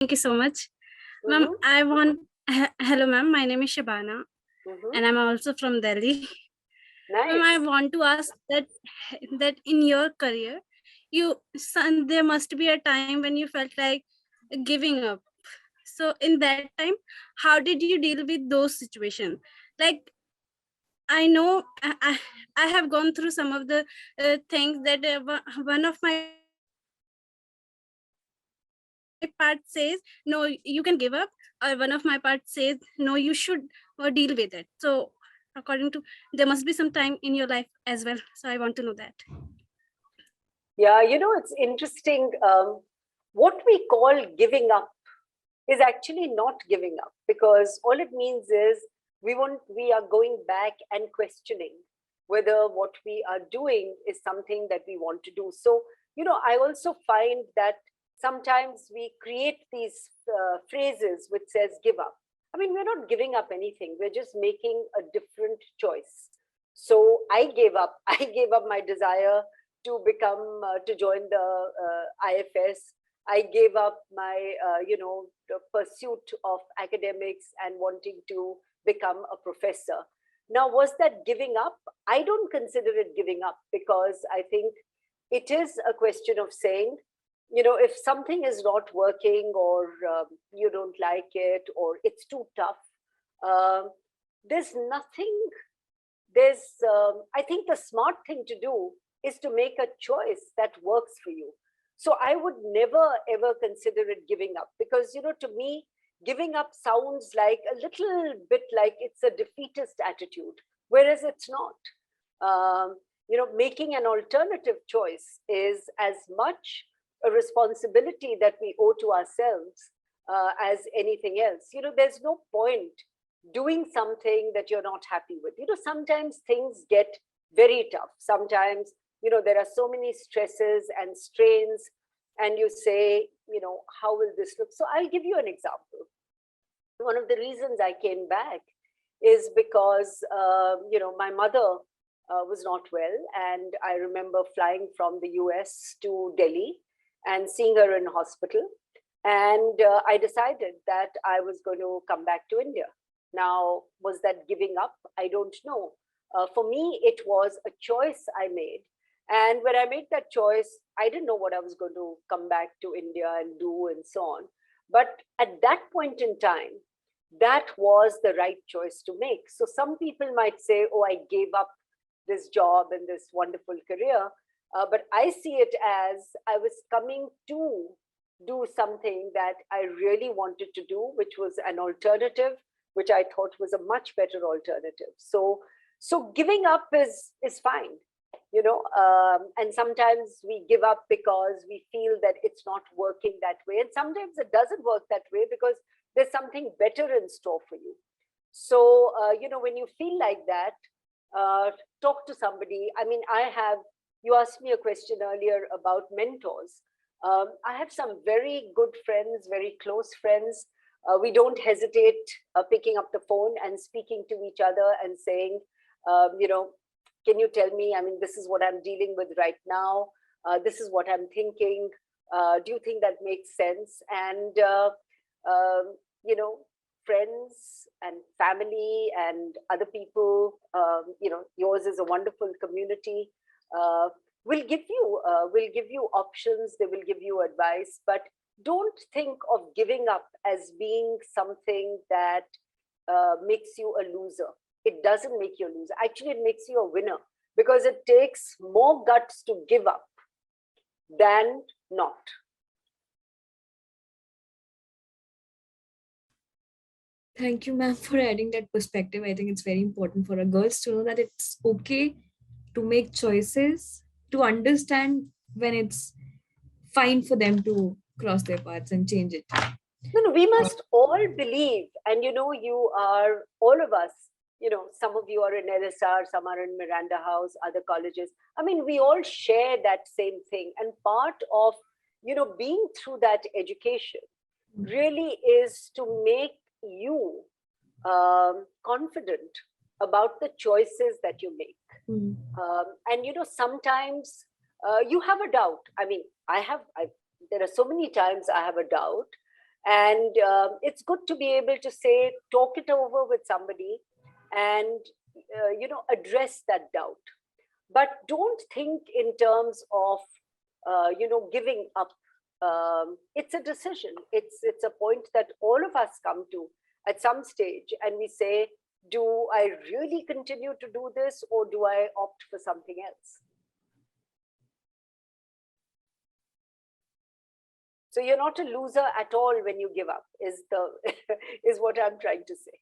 Thank you so much. Ma'am, I want, hello ma'am, my name is Shabana and I'm also from Delhi. Ma'am, I Nice. want to ask that in your career, there must be a time when you felt like giving up. So in that time, how did you deal with those situations? Like, I know I have gone through some of the things that one of my part says no, you can give up, or one of my part says no, you should deal with it. So according to, there must be some time in your life as well, so I want to know that. Yeah, it's interesting. What we call giving up is actually not giving up, because all it means is we are going back and questioning whether what we are doing is something that we want to do. So, I also find that sometimes we create these phrases which says give up. I mean, we're not giving up anything. We're just making a different choice. So I gave up. I gave up my desire to join the IFS. I gave up my, the pursuit of academics and wanting to become a professor. Now, was that giving up? I don't consider it giving up, because I think it is a question of saying, if something is not working, or you don't like it, or it's too tough, um, there's nothing, I think the smart thing to do is to make a choice that works for you. So I would never ever consider it giving up, because to me, giving up sounds like a little bit like it's a defeatist attitude, whereas it's not. Making an alternative choice is as much a responsibility that we owe to ourselves as anything else. There's no point doing something that you're not happy with. Sometimes things get very tough. Sometimes, there are so many stresses and strains, and you say, how will this look? So I'll give you an example. One of the reasons I came back is because, my mother was not well. And I remember flying from the US to Delhi and seeing her in hospital. And I decided that I was going to come back to India. Now, was that giving up? I don't know. For me, it was a choice I made. And when I made that choice, I didn't know what I was going to come back to India and do and so on. But at that point in time, that was the right choice to make. So some people might say, oh, I gave up this job and this wonderful career. But I see it as I was coming to do something that I really wanted to do, which was an alternative, which I thought was a much better alternative. So giving up is fine, and sometimes we give up because we feel that it's not working that way, and sometimes it doesn't work that way because there's something better in store for you. So when you feel like that, talk to somebody. I mean, you asked me a question earlier about mentors. I have some very good friends, very close friends. We don't hesitate picking up the phone and speaking to each other and saying, can you tell me, I mean, this is what I'm dealing with right now. This is what I'm thinking. Do you think that makes sense? And, friends and family and other people, yours is a wonderful community, will give you options. They will give you advice, but don't think of giving up as being something that makes you a loser. It doesn't make you a loser. Actually, it makes you a winner, because it takes more guts to give up than not. Thank you, ma'am, for adding that perspective. I think it's very important for our girls to know that it's okay to make choices, to understand when it's fine for them to cross their paths and change it. No, we must all believe, and you are, all of us, some of you are in LSR, some are in Miranda House, other colleges. I mean, we all share that same thing. And part of, being through that education really is to make you confident about the choices that you make. And sometimes you have a doubt. I mean, there are so many times I have a doubt, And it's good to be able to say, talk it over with somebody, and address that doubt. But don't think in terms of giving up. It's a decision. It's a point that all of us come to at some stage, and we say, do I really continue to do this, or do I opt for something else? So you're not a loser at all when you give up, is the is what I'm trying to say.